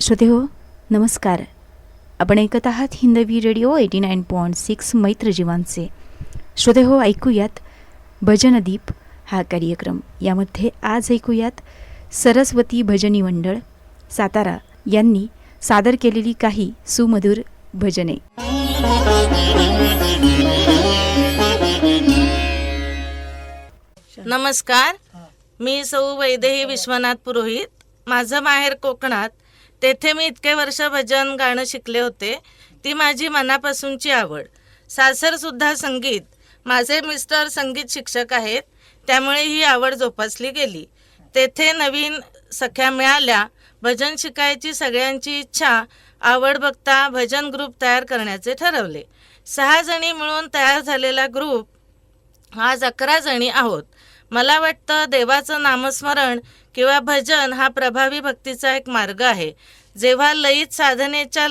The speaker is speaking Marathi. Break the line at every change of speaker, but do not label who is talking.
श्रोतेहो नमस्कार. आपण ऐकत आहात हिंदवी रेडिओ 89.6 मैत्र जीवांचे. श्रोतेहो, ऐकूयात भजनदीप हा कार्यक्रम. यामध्ये आज ऐकूयात सरस्वती भजनी मंडळ सातारा यांनी सादर केलेली काही सुमधुर भजने.
नमस्कार, मी सौ वैदेही विश्वनाथ पुरोहित. माझं माहेर कोकणात. तेथे मी इतके वर्ष भजन गाणं शिकले होते. ती माझी मनापासूनची आवड. सासरसुद्धा संगीत. माझे मिस्टर संगीत शिक्षक आहेत, त्यामुळे ही आवड जोपासली गेली. तेथे नवीन सख्या मिळाल्या. भजन शिकायची सगळ्यांची इच्छा, आवड बघता भजन ग्रुप तयार करण्याचे ठरवले. 6 जणी मिळून तयार झालेला ग्रुप आज 11 जणी आहोत. मला वाटतं देवाचं नामस्मरण किंवा भजन हा प्रभावी भक्तीचा एक मार्ग आहे. जेव्हा लयीत साधनेच्या